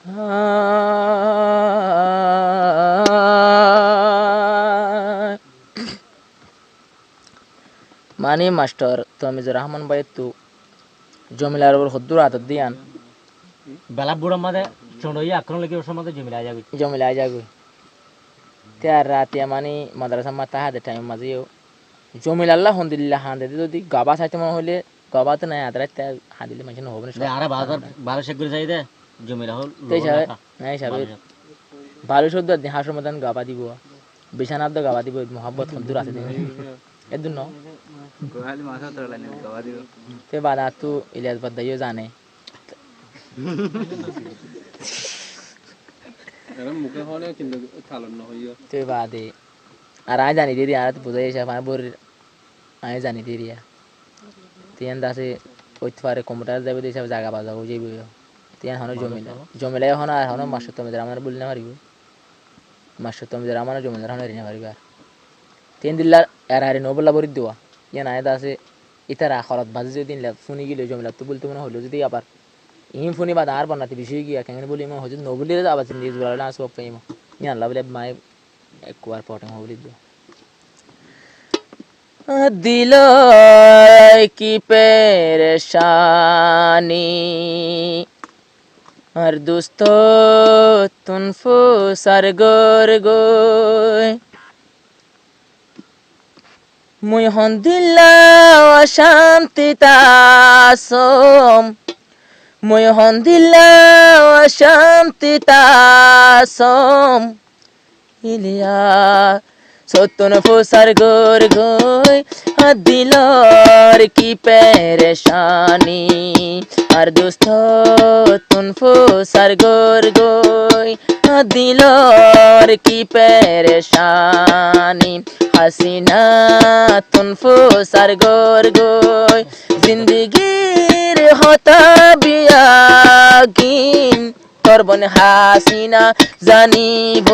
মানি master তমিজুর Rahman ভাই তো জমিলার ওপর হদ্দুর আদত দিয়ান বেলা বুড়ো মাঝে চড়ই আক্রমণ লেগে ওর সময় জমিলা যাগুই তে আর রাতে মানি মাদ্রাসা মাথা হাতে টাইম মাঝেও জমিলাল্লাহ হন্দিল্লা হান দিতে যদি গাবা চাইতে মনে হলে গাবা তো নাই আদরাই তে হান দিলে মানুষ হবে না আরে বারো শেখ করে চাই দে জমিলা হল তাই সাবে নাই সাবে ভালো শুদ্ধ হাসর মতন গাবা দিব বিছানার গাবা দিব মোহাম্মত হদ্দুর আছে দিন এদুন ন গোহালি মাথা তোর লাইনে গাওয়া দিব তে বাদা তো ইলিয়াস বাদ্দাইও জানে এরকম মুখে হলে কিন্তু চালন না হইও তে বাদে আর আয় জানি দিদি আর বুঝাই এসে আমার বর আয় জানি দিদি তিন দাসে ওইতে পারে কম্পিউটার যাবে দিয়ে সব জায়গা বাজাবো যাইব তিন হনো জমিলা জমিলাই হনো আর হনো মাস্টার তুমি আমার বলি না পারিব মাস্টার তুমি আমার জমিদার হনো রিনা পারিব আর তিন দিল্লার এর হারি নবলা বরি দেওয়া ইয়ান আয় দাসে ইতারা খরচ বাজে যদি ফোনে গেলে জমিলা তো বলতে মনে হলো যদি আবার ইম ফোনে বাদ আর বানাতে বিষয় গিয়া কেন বলি মনে হচ্ছে নবলি আবার নিউজ বলা আসবো পাইম ইয়ান আল্লাহ বলে মায় একবার পটং হবলি দিও दिल की परेशानी और दोस्तों तुनफो सरगोर गोय मुई हन दिल्ला अशांति तासम मुई हन दिल्ला अशांति तासम इलिया सोतन फुसर गोर गोय दिलर की परेशानी और दोस्तों तुन फुसर गोर गोय दिलर की परेशानी हसीना तुन फुसर गोर गोय जिंदगीर होता बियागिन করবন হাসিনা জানিব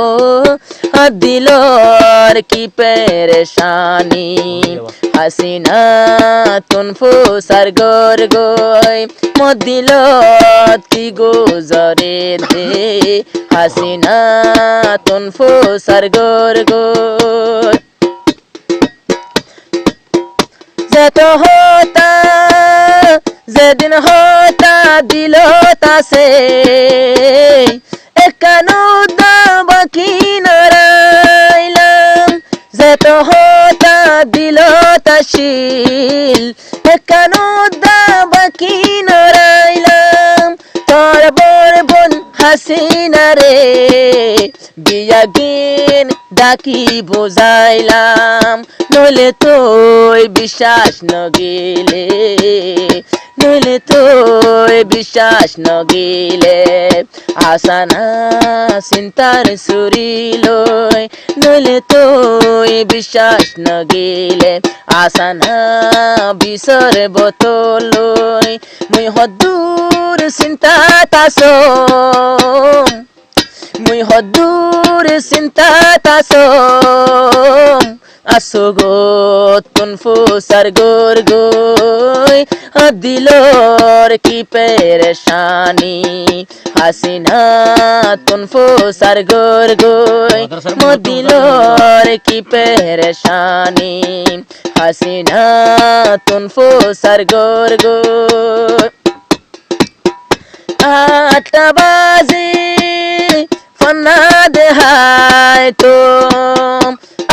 দিলর কি পেরেশানি হাসিনা তুন ফুসার গর গয় মদিলত কি গুজরে দে হাসিনা তুন ফুসার গর গয় যেত হতা যেদিন হতা দিলতা সে একানো বাকি নারাইলাম যেত হতা দিলতা শিল একানো বাকি নারাইলাম তোর বরবন হাসিনা রে বিয়াগিন ডাকি বোঝাইলাম নইলে তোই বিশ্বাস নগিলে নইলে তোই বিশ্বাস নগিলে আসানা চিন্তার সুরি লই নইলে তোই বিশ্বাস নগিলে আসানা বিষর বোতল লই মুই হদ্দুর চিন্তা তাসম মুই হদ্দুর চিন্তা তাসম আসগো তুন ফুসার গোর গোয় দিলর কি পেরেশানি হাসিনা তুন ফুসার গোর গোয় দিলর কি পেরেশানি হাসিনা তুন ফুসার গোর গোয় 8 বাজে ফনা দেহাই তো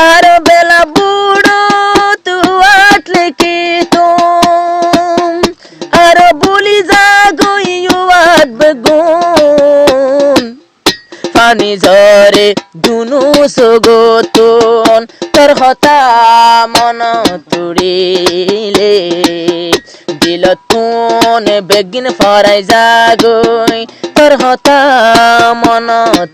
আর বেলা বুড়ো তু আটলে কি তুম আর বলি জাগই আট বেগুন পানি ঝরে দুনু সগতন তোর হতা মন তুড়িলে দিলতুন বেগিন ফরাই জাগই তোর হতা মন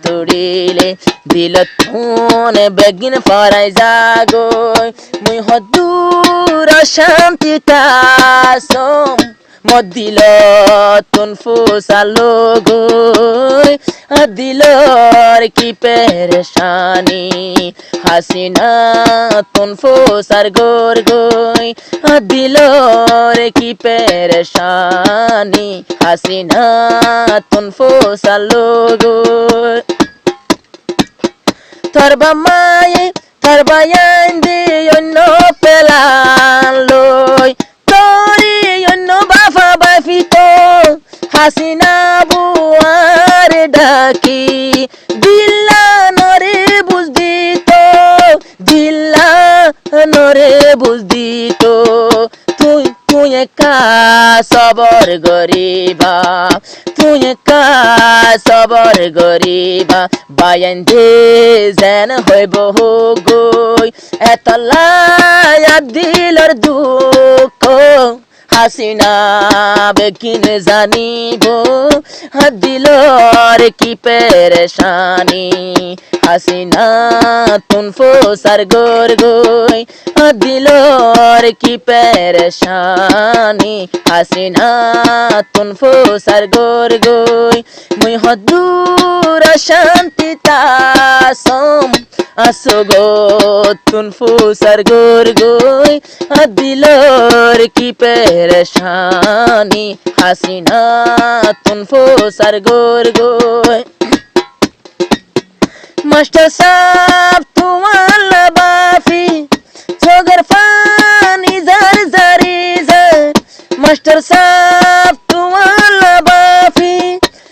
তুড়িলে দিলতুন বেগিন ফরাই জাগই মুই হদ্দুর শান্তি তাসম মদিলতুন ফুসালো গই দিলর की परेशानी हसीना तुनफो सरगोर गोई दिलोर की परेशानी हसीना तुनफो सलोगोई Tarbayandi yonno pelaloi Tori yonno bafa bafito Hasina buare daki Dilla nore buzdito Dilla nore buzdito তুই একা সবর গরিবা তুই একা সবর গরিবা বায়ান্দে যেন হইব গই এতলাই দিলর দুঃখ হাসিনা বেকিন জানিব দিলর কি পেরেশানি হাসিনা তুনফো সরগোর গই দিলর কি পেরেশানি হাসিনা তুনফো সরগোর গই মুই হদুর শান্তি তাসম আসগো তুনফো সরগোর গই দিলর কি পেরেশানি হাসিনা তুনফো সরগোর গই मास्टर साहब तुम्हाला बाफी छोगर फानी जर जरी जर मास्टर साहब तुम्हाला बाफी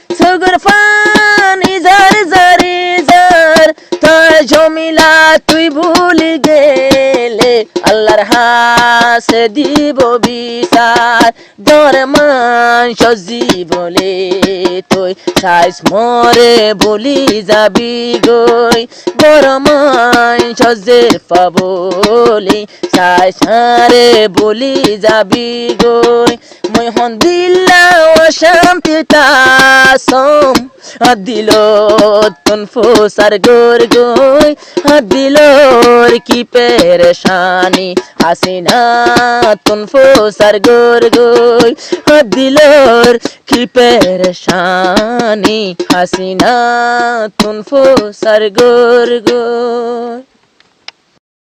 छोगर फानी जर जरी जर तार जमिला তুই ভুলি গেলে আল্লাহর হাসে দিব বিচার দরমান সজীবলে তুই সাইস মরে বলি যাবি গই দরমান সজের পাবলি সাইসারে বলি যাবি গই মই হন দিলা অশান্তি তাসম দিলো তুনফো সরগোর গই দিলোর কি পেরেশানি হাসিনা তুনফো সরগোর গই দিলোর কি পেরেশানি হাসিনা তুনফো সরগোর গই